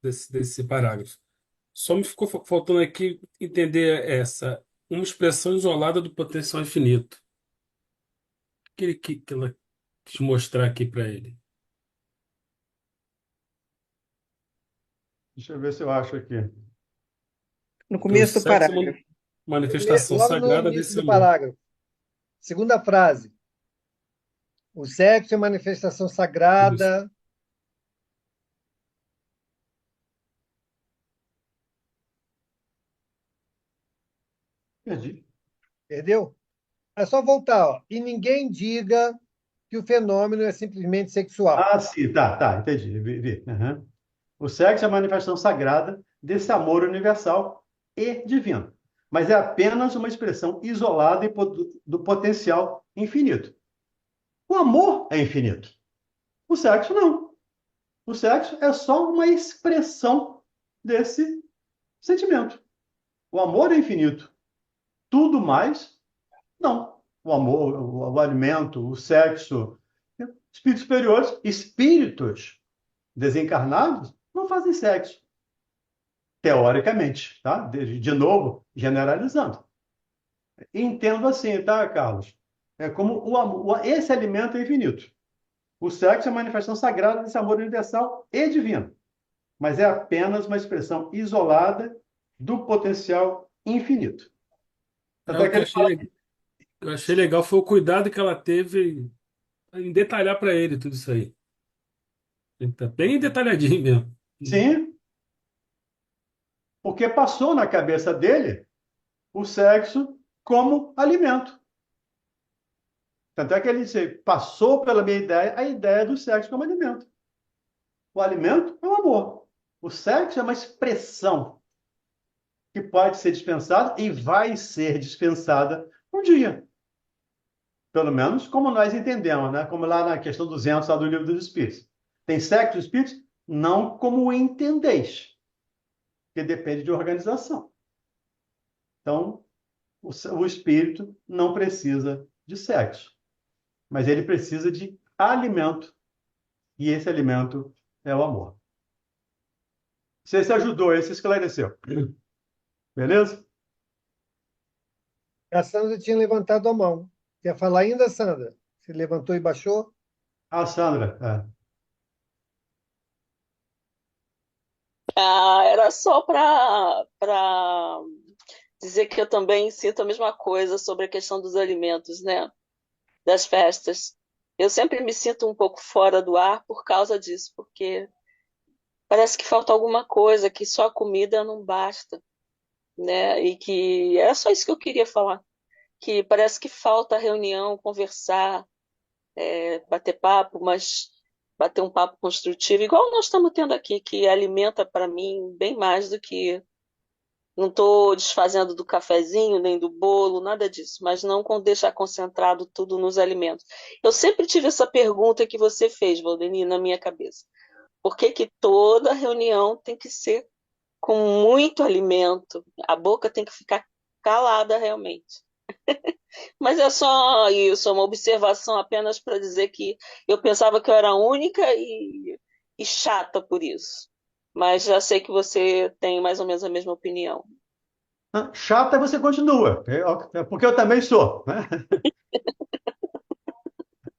desse parágrafo. Só me ficou faltando aqui entender uma expressão isolada do potencial infinito. O que ela quis mostrar aqui para ele? Deixa eu ver se eu acho aqui. No Que o começo do sexo é uma parágrafo. manifestação Logo no sagrada início desse do amor. parágrafo, segunda frase. O sexo é manifestação Isso. sagrada. Perdi. Entendeu? É só voltar, ó. E ninguém diga que o fenômeno é simplesmente sexual. Ah, sim, tá, entendi. Vi. Aham. O sexo é a manifestação sagrada desse amor universal e divino, mas é apenas uma expressão isolada do potencial infinito. O amor é infinito. O sexo não. O sexo é só uma expressão desse sentimento. O amor é infinito. Tudo mais, não. O amor, o alimento, o sexo, espíritos superiores, espíritos desencarnados não fazem sexo, teoricamente, tá? De novo, generalizando. Entendo assim, tá, Carlos? É como esse alimento é infinito. O sexo é a manifestação sagrada desse amor universal e divino, mas é apenas uma expressão isolada do potencial infinito. É, Até o que que ele fala, eu achei legal foi o cuidado que ela teve em detalhar para ele tudo isso aí. Ele tá bem detalhadinho mesmo. sim, porque passou na cabeça dele o sexo como alimento. Tanto é que ele passou pela minha ideia a ideia do sexo como alimento. O alimento é o amor. O sexo é uma expressão que pode ser dispensada e vai ser dispensada um dia. Pelo menos como nós entendemos, né? Como lá na questão 200 lá do Livro dos Espíritos. Tem sexo dos Espíritos? Não como o entendeis, que depende de organização. Então, o espírito não precisa de sexo, mas ele precisa de alimento, e esse alimento é o amor. Se esse ajudou, esse esclareceu. Beleza? A Sandra tinha levantado a mão. Quer falar ainda, Sandra? Você levantou e baixou? Ah, Sandra, Ah, era só para dizer que eu também sinto a mesma coisa sobre a questão dos alimentos, né? Das festas. Eu sempre me sinto um pouco fora do ar por causa disso, porque parece que falta alguma coisa, que só a comida não basta, né? E que era só isso que eu queria falar, que parece que falta reunião, conversar, bater papo, mas bater um papo construtivo, igual nós estamos tendo aqui, que alimenta para mim bem mais do que. Não estou desfazendo do cafezinho, nem do bolo, nada disso, mas não com deixar concentrado tudo nos alimentos. Eu sempre tive essa pergunta que você fez, Valdeni, na minha cabeça. Por que que toda reunião tem que ser com muito alimento? A boca tem que ficar calada realmente. Mas é só isso, é uma observação apenas para dizer que eu pensava que eu era única e chata por isso. Mas já sei que você tem mais ou menos a mesma opinião. chata você continua, porque eu também sou, né?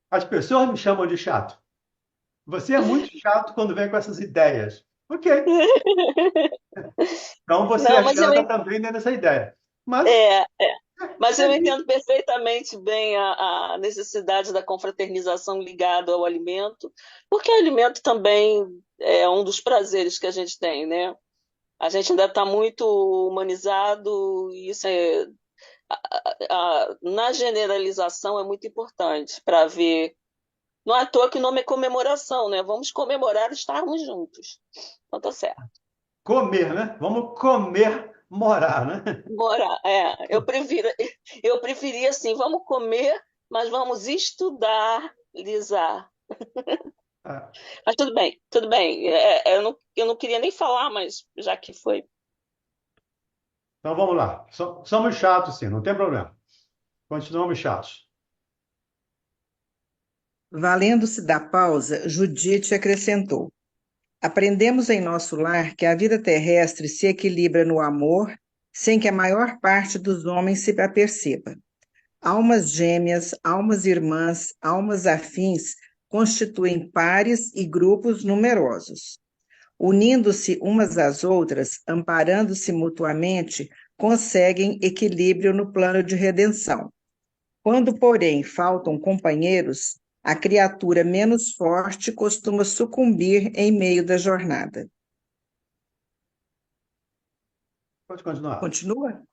As pessoas me chamam de chato. Você é muito chato quando vem com essas ideias. Ok, então você Não, é chata também nessa ideia. Mas é, mas é eu isso. entendo perfeitamente bem a necessidade da confraternização ligada ao alimento, porque o alimento também é um dos prazeres que a gente tem, né? A gente ainda está muito humanizado e isso na generalização é muito importante para ver. Não é à toa que o nome é comemoração, né? Vamos comemorar estarmos juntos. Então tá certo. Comer, né? Vamos comer, morar, né? Morar, eu preferia assim, vamos comer, mas vamos estudar, Lisa. Ah, Mas tudo bem, tudo bem. Eu não queria nem falar, mas já que foi. então vamos lá. Somos chatos, sim, não tem problema. Continuamos chatos. Valendo-se da pausa, Judite acrescentou: Aprendemos em nosso lar que a vida terrestre se equilibra no amor, sem que a maior parte dos homens se aperceba. Almas gêmeas, almas irmãs, almas afins constituem pares e grupos numerosos. Unindo-se umas às outras, amparando-se mutuamente, conseguem equilíbrio no plano de redenção. Quando, porém, faltam companheiros, a criatura menos forte costuma sucumbir em meio da jornada. Pode continuar. Continua?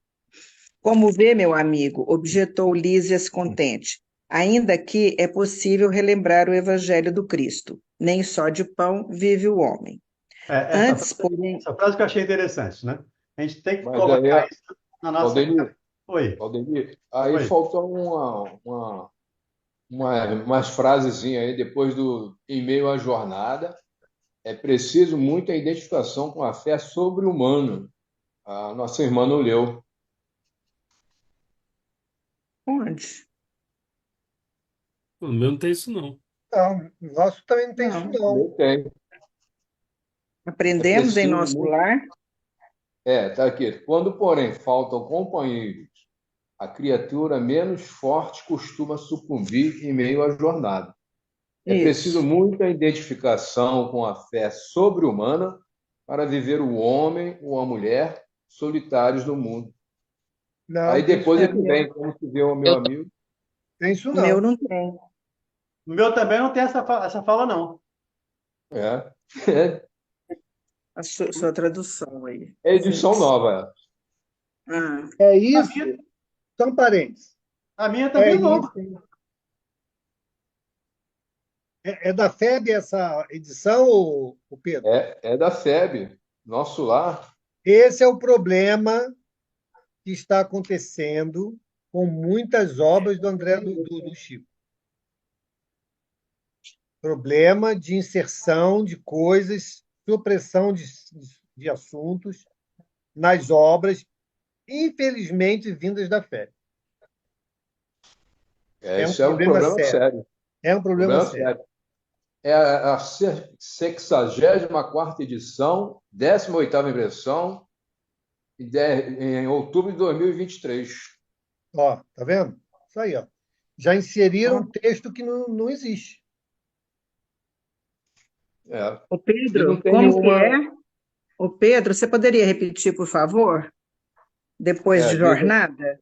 Como vê, meu amigo, objetou Lísias contente, ainda que é possível relembrar o Evangelho do Cristo. Nem só de pão vive o homem. Essa, Antes, porém, essa frase que eu achei interessante, né? A gente tem que Mas aí, colocar isso na nossa Valdemir, cabeça. Oi, Valdemir, aí oi. faltou umas frasezinhas aí depois do em meio à jornada. É preciso muita identificação com a fé sobre-humana. A nossa irmã não leu. onde? O meu não tem isso, não. Não, o nosso também não tem isso, Não. não. Não tem. É Aprendemos em preciso nosso muito. lar. Tá aqui. Quando, porém, faltam companheiros, a criatura menos forte costuma sucumbir em meio à jornada. É preciso Isso. muita identificação com a fé sobre-humana para viver o homem ou a mulher solitários no mundo. Não, Aí tem isso, depois É, é o que meu, vem, como se vê o meu amigo. tem isso o meu não. não tem. O meu também não tem essa fala, não. É, A sua tradução aí. é edição Fez. nova. Ah, É A isso, minha, são parentes. a minha É também é isso. nova. É da FEB essa edição, o Pedro? É da FEB. Nosso lar. Esse é o problema que está acontecendo com muitas obras do André do Chico. Problema de inserção de coisas, supressão de assuntos nas obras, infelizmente vindas da fé. É um Esse é um problema problema sério. sério. É um problema Problema sério. sério. É a 64ª edição, 18ª impressão, em outubro de 2023. Ó, tá vendo? Isso aí, ó. Já inseriram ó. um texto que não existe. É. Ô E não Pedro, tem como que é? nenhuma. Ô Pedro, você poderia repetir, por favor? Depois de Diz jornada?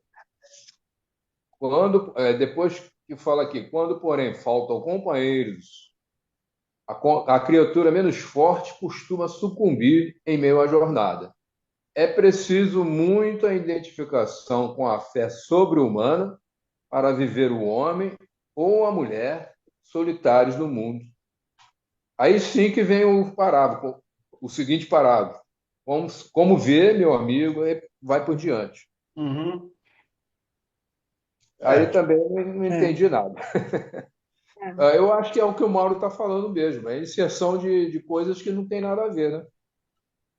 depois que fala aqui, quando, porém, faltam companheiros, a criatura menos forte costuma sucumbir em meio à jornada. É preciso muita identificação com a fé sobre-humana para viver o homem ou a mulher solitários no mundo. Aí sim que vem o parágrafo, o seguinte parágrafo. Como vê, meu amigo, e vai por diante. Uhum. Aí É, também não É. entendi nada. Eu acho que é o que o Mauro está falando mesmo, é inserção de coisas que não tem nada a ver, né?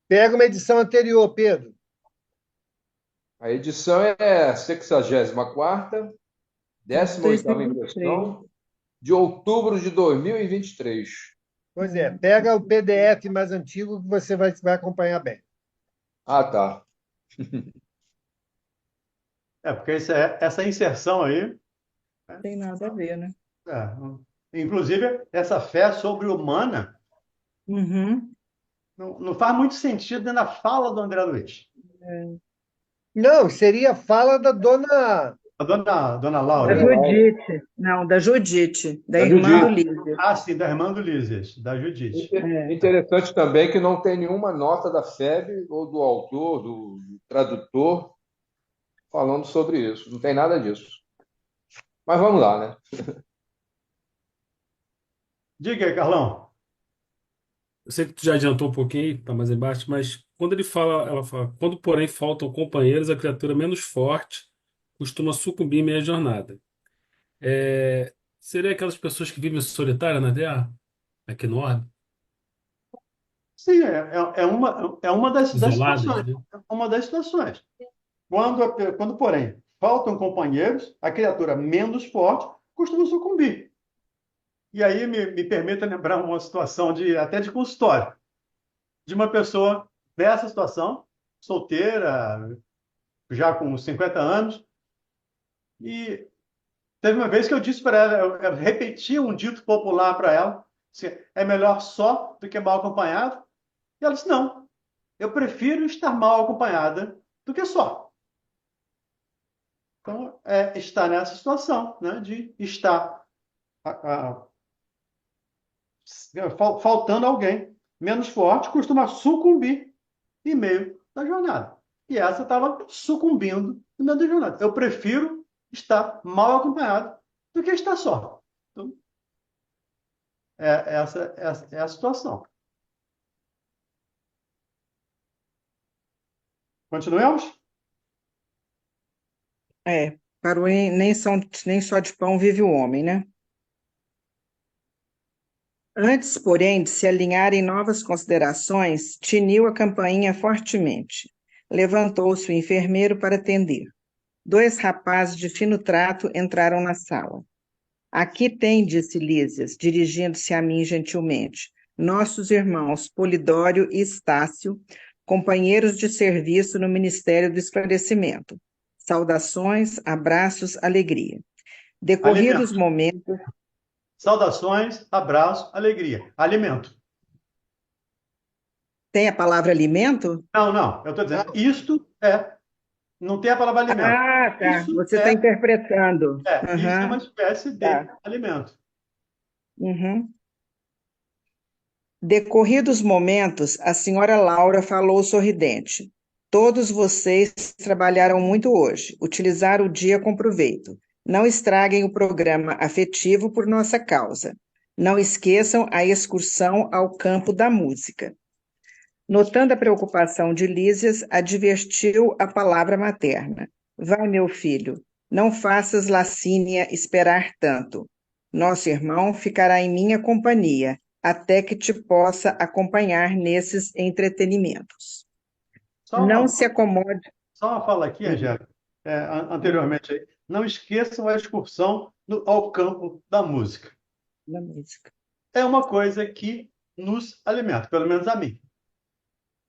Pega uma edição anterior, Pedro. A edição é a 64ª, 18ª 2023. impressão, de outubro de 2023. Pois é, pega o PDF mais antigo que você vai acompanhar bem. Ah, tá. porque essa inserção aí, Não tem nada a ver, né? inclusive, essa fé sobre-humana Uhum. não faz muito sentido na fala do André Luiz. Não, seria a fala da dona. A dona Da Laura. Dona Laura. Judite. Não, da Judite, da Da irmã do Judite. Líder. Sim, da irmã do Lísias, da Judite. É. Interessante também que não tem nenhuma nota da FEB ou do autor, do tradutor, falando sobre isso. Não tem nada disso. Mas vamos lá, né? Diga aí, Carlão. Eu sei que tu já adiantou um pouquinho, tá mais embaixo, mas quando ele fala, ela fala, quando porém faltam companheiros, a criatura menos forte costuma sucumbir em meia jornada. Seria aquelas pessoas que vivem solitárias na Terra, aqui no orbe, Sim, é uma das isoladas, situações. né? É uma das situações. Quando, porém, faltam companheiros, a criatura menos forte costuma sucumbir. E aí me permita lembrar uma situação até de consultório. de uma pessoa nessa situação, solteira, já com 50 anos, e teve uma vez que eu disse para ela, eu repeti um dito popular para ela, assim, é melhor só do que mal acompanhado. E ela disse, não, eu prefiro estar mal acompanhada do que só. Então, está nessa situação, né, de estar faltando alguém menos forte, costuma sucumbir em meio da jornada. E essa estava sucumbindo no meio da jornada. Eu prefiro estar mal acompanhado do que estar só. Então, essa é a situação. Continuemos? Para o nem só de pão vive o homem, né? Antes, porém, de se alinharem novas considerações, tiniu a campainha fortemente. Levantou-se o enfermeiro para atender. 2 rapazes de fino trato entraram na sala. Aqui tem, disse Lísias, dirigindo-se a mim gentilmente, nossos irmãos Polidório e Estácio, companheiros de serviço no Ministério do Esclarecimento. Saudações, abraços, alegria. Decorridos Alimento. momentos, Saudações, abraço, alegria. Alimento. tem a palavra alimento? Não, não. Eu estou dizendo, isto é. Não tem a palavra alimento. Ah, tá. Isso Você está interpretando. isso é uma Aham, espécie de tá. alimento. Uhum. Decorridos momentos, a senhora Laura falou sorridente. Todos vocês trabalharam muito hoje. Utilizaram o dia com proveito. Não estraguem o programa afetivo por nossa causa. Não esqueçam a excursão ao campo da música. Notando a preocupação de Lísias, advertiu a palavra materna. Vai, meu filho, não faças Lacínia esperar tanto. Nosso irmão ficará em minha companhia, até que te possa acompanhar nesses entretenimentos. Só Não uma, se acomode. só uma fala aqui, Angélica, anteriormente aí. Não esqueçam a excursão ao campo da música. Da música. É uma coisa que nos alimenta, pelo menos a mim.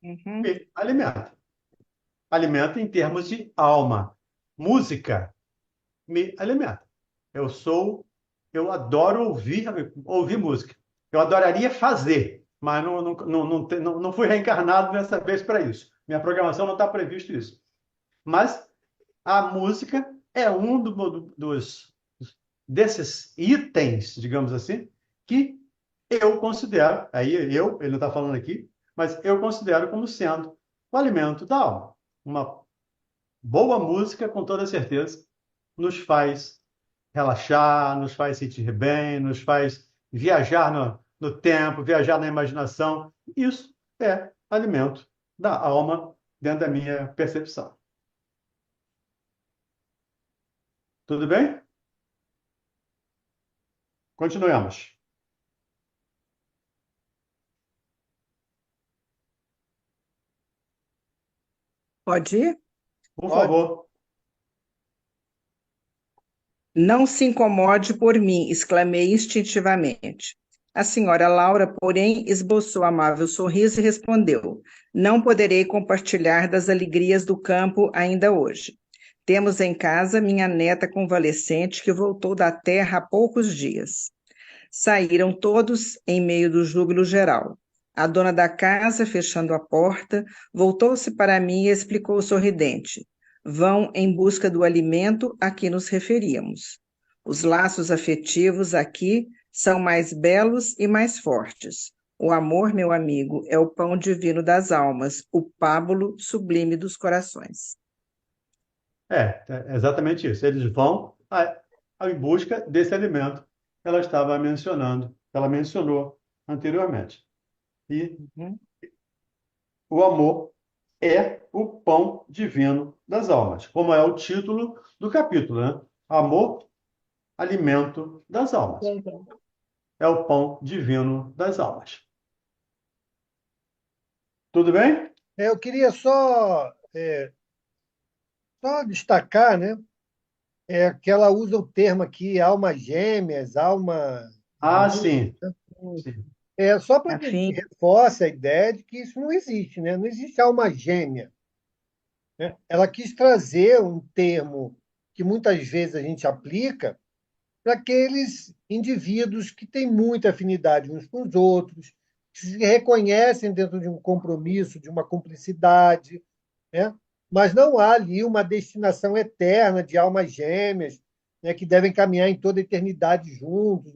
Uhum. Me alimenta. Alimenta em termos de alma. Música me alimenta. Eu sou, eu adoro ouvir música. Eu adoraria fazer, mas não fui reencarnado dessa vez para isso. Minha programação não está previsto isso. Mas a música é um desses itens, digamos assim, que eu considero, ele não está falando aqui, mas eu considero como sendo o alimento da alma. Uma boa música, com toda certeza, nos faz relaxar, nos faz sentir bem, nos faz viajar no tempo, viajar na imaginação. Isso é alimento da alma dentro da minha percepção. Tudo bem? Continuemos. Pode ir? Por Pode. favor. Não se incomode por mim, exclamei instintivamente. A senhora Laura, porém, esboçou amável sorriso e respondeu: Não poderei compartilhar das alegrias do campo ainda hoje. Temos em casa minha neta convalescente que voltou da terra há poucos dias. Saíram todos em meio do júbilo geral. A dona da casa, fechando a porta, voltou-se para mim e explicou sorridente: Vão em busca do alimento a que nos referíamos. Os laços afetivos aqui são mais belos e mais fortes. O amor, meu amigo, é o pão divino das almas, o pábulo sublime dos corações. É exatamente isso. Eles vão em busca desse alimento que ela estava mencionando, que ela mencionou anteriormente. E Uhum. o amor é o pão divino das almas, como é o título do capítulo, né? Amor, alimento das almas. É o pão divino das almas. Tudo bem? Eu queria só destacar, né, que ela usa o termo aqui, almas gêmeas, alma Ah, gemida. sim. Sim. Só para que a gente Afim. reforce a ideia de que isso não existe, né? Não existe alma gêmea, né? Ela quis trazer um termo que muitas vezes a gente aplica para aqueles indivíduos que têm muita afinidade uns com os outros, que se reconhecem dentro de um compromisso, de uma cumplicidade, né? Mas não há ali uma destinação eterna de almas gêmeas, né, que devem caminhar em toda a eternidade juntos.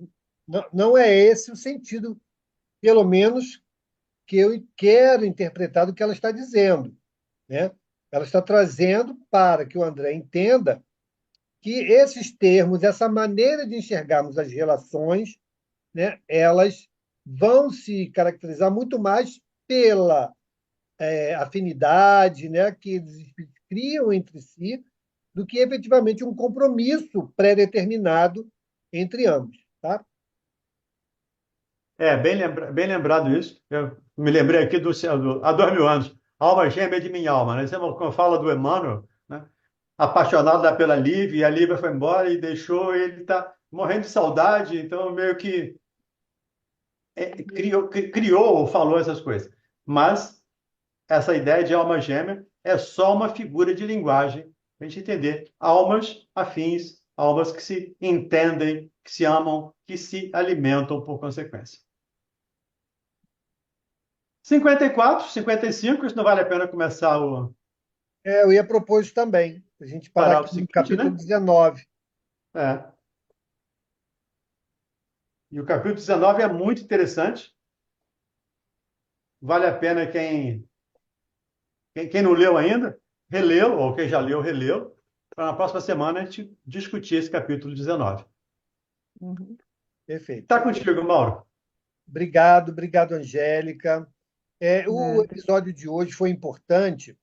Não, não é esse o sentido, pelo menos, que eu quero interpretar do que ela está dizendo, né? Ela está trazendo para que o André entenda que esses termos, essa maneira de enxergarmos as relações, né, elas vão se caracterizar muito mais pela afinidade, né, que eles criam entre si, do que efetivamente um compromisso pré-determinado entre ambos. Tá? Bem lembrado isso. Eu me lembrei aqui há 2000 anos. Alma gêmea de minha alma, né? Quando fala do Emmanuel, né? Apaixonado lá pela Lívia, e a Lívia foi embora e deixou, ele está morrendo de saudade, então meio que criou ou falou essas coisas. Mas essa ideia de alma gêmea é só uma figura de linguagem para a gente entender almas afins, almas que se entendem, que se amam, que se alimentam por consequência. 54, 55, isso não vale a pena começar Eu ia propor isso também, a gente parar aqui parágrafo no seguinte, capítulo né? 19. É. E o capítulo 19 é muito interessante. Vale a pena quem não leu ainda, relê-lo, ou quem já leu, relê-lo, para na próxima semana a gente discutir esse capítulo 19. Uhum. Perfeito. Tá contigo, Mauro. Obrigado, obrigado, Angélica. O Nada. episódio de hoje foi importante,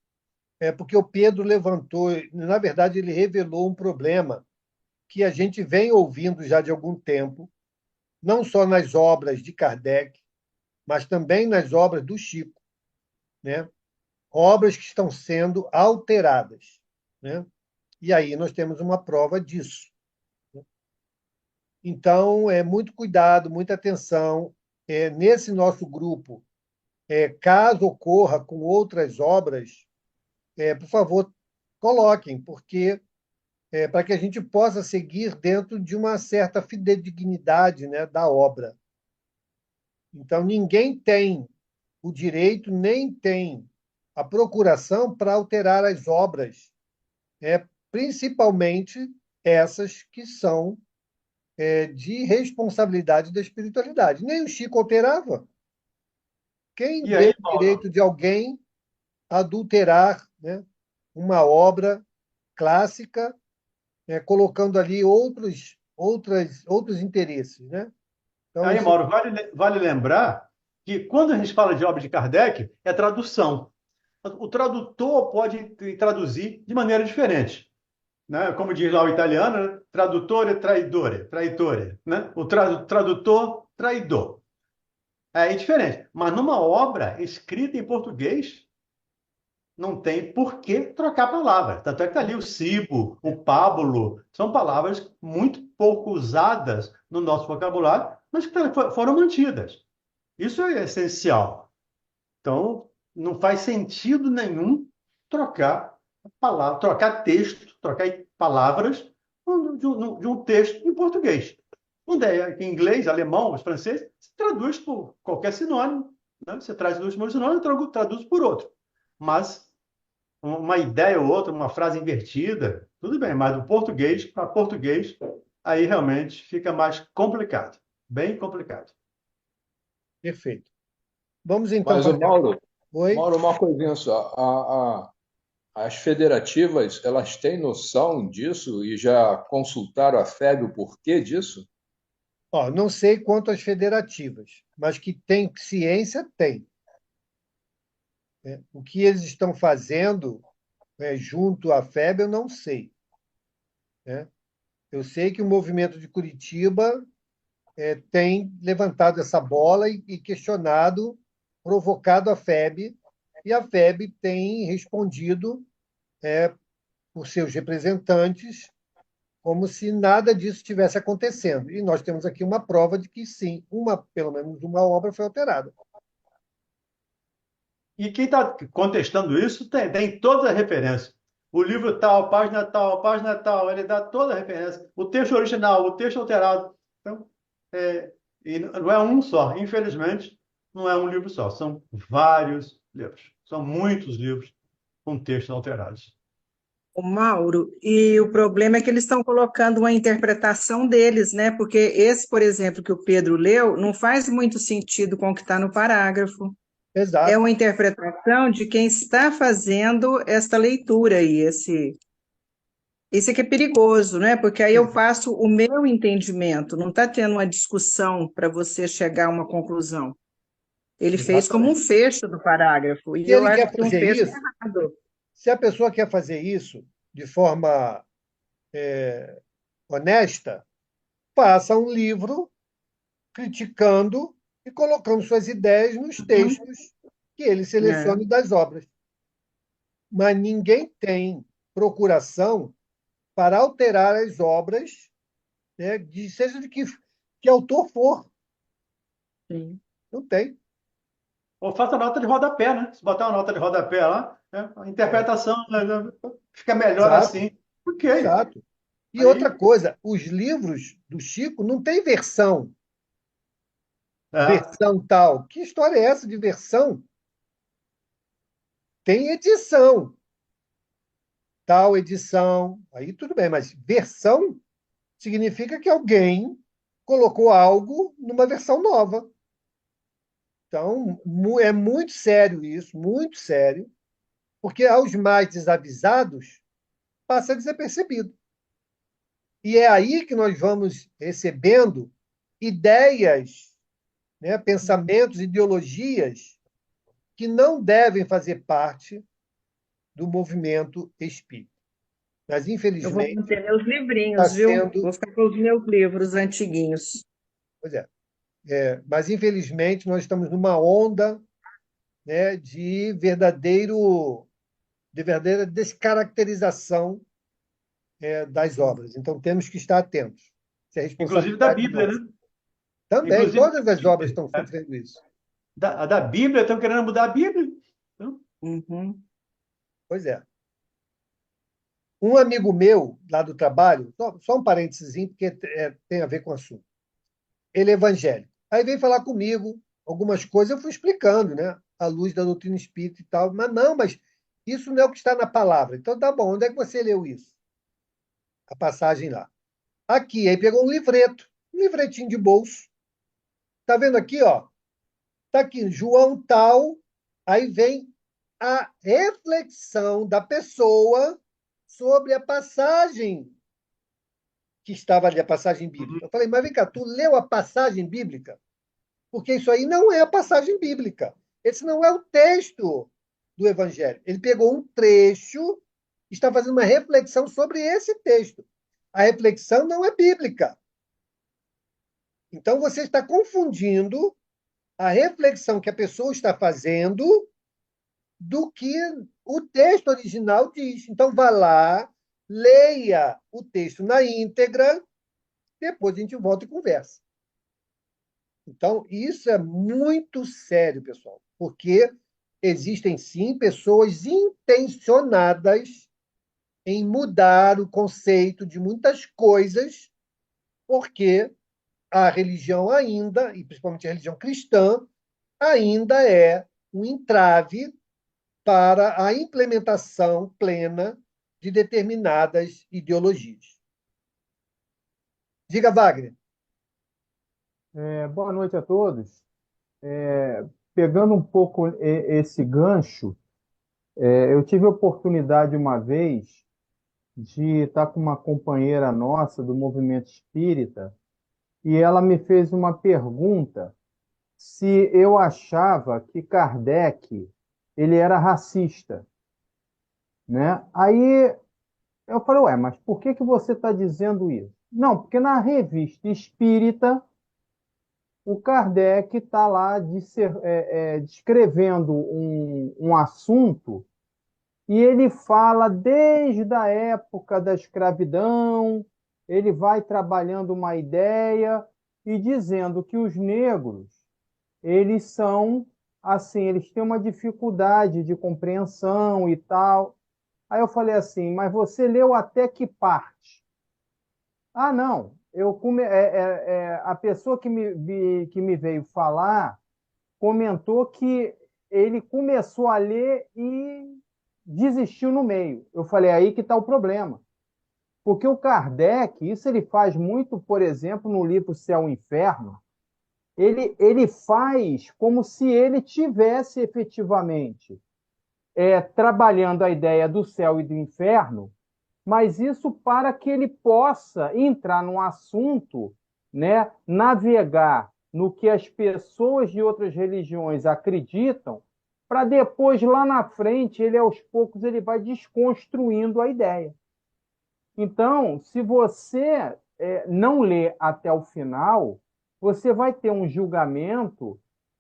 porque o Pedro levantou, na verdade, ele revelou um problema que a gente vem ouvindo já de algum tempo, não só nas obras de Kardec, mas também nas obras do Chico, né? Obras que estão sendo alteradas, né? E aí nós temos uma prova disso. Então, muito cuidado, muita atenção. Nesse nosso grupo, caso ocorra com outras obras, por favor, coloquem, porque para que a gente possa seguir dentro de uma certa fidedignidade, né, da obra. Então, ninguém tem o direito, nem tem a procuração para alterar as obras, principalmente essas que são de responsabilidade da espiritualidade. Nem o Chico alterava. Quem E deu aí, o Mauro? direito de alguém adulterar, né, uma obra clássica, colocando ali outros interesses, né? Então, Aí, isso Mauro, vale lembrar que quando a gente fala de obra de Kardec, é tradução. O tradutor pode traduzir de maneira diferente, né? Como diz lá o italiano, né? Traduttore traidore, traitore, né? O tradutor traidor. É diferente. Mas numa obra escrita em português, não tem por que trocar a palavra. Tanto é que está ali o cibo, o pábulo, são palavras muito pouco usadas no nosso vocabulário, mas que foram mantidas. Isso é essencial. Então, não faz sentido nenhum trocar palavra, trocar texto, trocar palavras de um texto em português. Não é em inglês, alemão, francês, se traduz por qualquer sinônimo, né? Você traz dois sinônimos, traduz por outro. Mas uma ideia ou outra, uma frase invertida, tudo bem, mas do português para português, aí realmente fica mais complicado, bem complicado. perfeito. Vamos então Mas o fazer. Mauro, Oi? Mauro, uma coisinha só. As federativas, elas têm noção disso e já consultaram a FEB o porquê disso? Ó, não sei quanto às federativas, mas que tem ciência, tem. Né? O que eles estão fazendo, junto à FEB, eu não sei. Né? Eu sei que o movimento de Curitiba tem levantado essa bola e questionado, provocado a FEB, e a FEB tem respondido por seus representantes como se nada disso estivesse acontecendo. E nós temos aqui uma prova de que sim, pelo menos uma obra foi alterada. E quem está contestando isso tem toda a referência. O livro tal, página tal, ele dá toda a referência. O texto original, o texto alterado. Então, e não é um só. Infelizmente, não é um livro só. São vários livros. São muitos livros com textos alterados. O Mauro, e o problema é que eles estão colocando uma interpretação deles, né? Porque esse, por exemplo, que o Pedro leu, não faz muito sentido com o que está no parágrafo. É Exato. uma interpretação de quem está fazendo esta leitura aí, esse aqui é perigoso, né? Porque aí eu passo o meu entendimento, não está tendo uma discussão para você chegar a uma conclusão. Ele fez como um Exatamente. fecho do parágrafo, e Se eu ele acho quer que um fazer fecho isso, errado. se a pessoa quer fazer isso de forma honesta, faça um livro criticando e colocando suas ideias nos Uhum. textos que ele É. selecione das obras. Mas ninguém tem procuração para alterar as obras, né, seja de que autor for. Sim. Não tem. Ou faça nota de rodapé, né? Se botar uma nota de rodapé lá, né? A É, interpretação, né, fica melhor exato, assim. Ok. exato. E outra Aí, coisa, os livros do Chico não tem versão, é. versão tal. Que história é essa de versão? Tem edição, tal edição. Aí tudo bem, mas versão significa que alguém colocou algo numa versão nova. Então, é muito sério isso, muito sério, porque aos mais desavisados passa desapercebido. E é aí que nós vamos recebendo ideias, né, pensamentos, ideologias que não devem fazer parte do movimento espírita. Mas, Eu vou infelizmente, manter meus está livrinhos, viu? sendo. Vou ficar com os meus livros antiguinhos. Pois é, mas, infelizmente, nós estamos numa onda, né, de verdadeira descaracterização, das obras. Então, temos que estar atentos. Isso é Inclusive da responsabilidade Bíblia, nossa. né? Também, Inclusive todas da as obras Bíblia. estão Né? sofrendo isso. A da Bíblia, estão querendo mudar a Bíblia. Então, Uhum. Pois é. Um amigo meu, lá do trabalho, só um parênteses, porque tem a ver com o assunto. Ele é evangélico. Aí veio falar comigo algumas coisas, eu fui explicando, né? À luz da doutrina espírita e tal. Mas não, mas isso não é o que está na palavra. Então tá bom, onde é que você leu isso? A passagem lá. Aqui, aí pegou um livretinho de bolso. Tá vendo aqui, ó? Tá aqui, João tal. Aí vem a reflexão da pessoa sobre a passagem que estava ali, a passagem bíblica. Eu falei, mas vem cá, tu leu a passagem bíblica? Porque isso aí não é a passagem bíblica. Esse não é o texto do Evangelho. Ele pegou um trecho e está fazendo uma reflexão sobre esse texto. A reflexão não é bíblica. Então você está confundindo a reflexão que a pessoa está fazendo do que o texto original diz. Então vá lá, leia o texto na íntegra, depois a gente volta e conversa. Então, isso é muito sério, pessoal, porque existem sim pessoas intencionadas em mudar o conceito de muitas coisas, porque a religião ainda, e principalmente a religião cristã, ainda é um entrave para a implementação plena de determinadas ideologias. Diga, Wagner. Boa noite a todos. Pegando um pouco esse gancho, eu tive a oportunidade uma vez de estar com uma companheira nossa do movimento espírita e ela me fez uma pergunta se eu achava que Kardec ele era racista, né? Aí eu falei, ué, mas por que que você está dizendo isso? Não, porque na revista Espírita o Kardec está lá descrevendo um assunto e ele fala desde a época da escravidão, ele vai trabalhando uma ideia e dizendo que os negros, eles são assim, eles têm uma dificuldade de compreensão e tal. Aí eu falei assim, mas você leu até que parte? Ah, não. A pessoa que me veio falar comentou que ele começou a ler e desistiu no meio. Eu falei, aí que está o problema. Porque o Kardec, isso ele faz muito, por exemplo, no livro Céu e Inferno, ele faz como se ele tivesse efetivamente trabalhando a ideia do céu e do inferno, mas isso para que ele possa entrar num assunto, né, navegar no que as pessoas de outras religiões acreditam, para depois, lá na frente, ele aos poucos ele vai desconstruindo a ideia. Então, se você não ler até o final, você vai ter um julgamento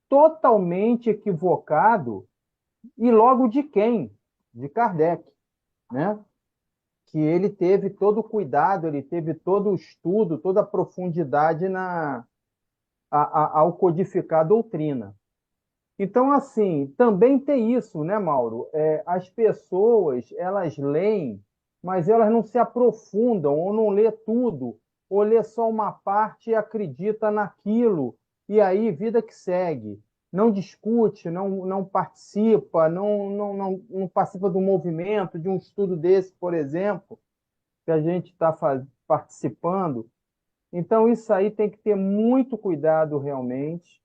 totalmente equivocado e logo de quem? De Kardec, né? Que ele teve todo o cuidado, ele teve todo o estudo, toda a profundidade ao codificar a doutrina. Então, assim, também tem isso, né, Mauro? As pessoas, elas leem, mas elas não se aprofundam, ou não lê tudo, ou lê só uma parte e acredita naquilo, e aí vida que segue. Não discute, não participa, não participa do movimento, de um estudo desse, por exemplo, que a gente está participando. Então, isso aí tem que ter muito cuidado realmente,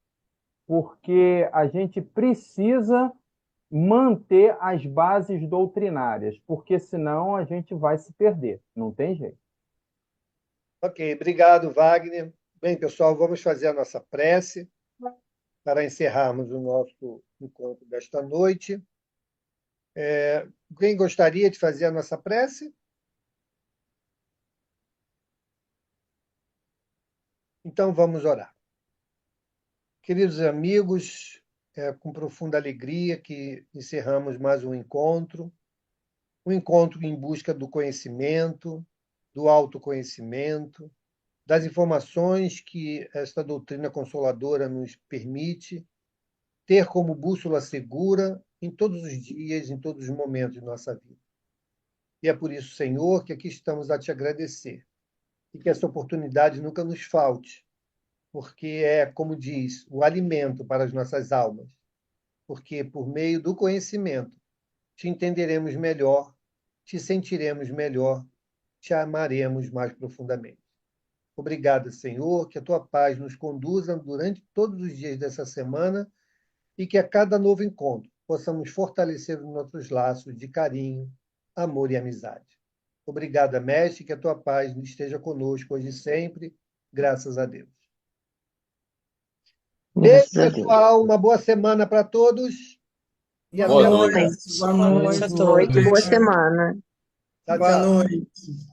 porque a gente precisa manter as bases doutrinárias, porque senão a gente vai se perder, não tem jeito. Ok, obrigado, Wagner. Bem, pessoal, vamos fazer a nossa prece para encerrarmos o nosso encontro desta noite. Quem gostaria de fazer a nossa prece? Então vamos orar. Queridos amigos, com profunda alegria que encerramos mais um encontro em busca do conhecimento, do autoconhecimento, das informações que esta doutrina consoladora nos permite ter como bússola segura em todos os dias, em todos os momentos de nossa vida. E é por isso, Senhor, que aqui estamos a te agradecer e que essa oportunidade nunca nos falte, porque é, como diz, o alimento para as nossas almas, porque por meio do conhecimento te entenderemos melhor, te sentiremos melhor, te amaremos mais profundamente. Obrigado, Senhor, que a tua paz nos conduza durante todos os dias dessa semana e que a cada novo encontro possamos fortalecer os nossos laços de carinho, amor e amizade. Obrigado, Mestre, que a tua paz esteja conosco hoje e sempre, graças a Deus. Beijo, Graças a Deus. pessoal, uma boa semana para todos e até Boa Boa noite. amanhã. noite. Boa Boa noite a noite. Boa noite, boa todos. semana. Tchau, Boa tchau. noite.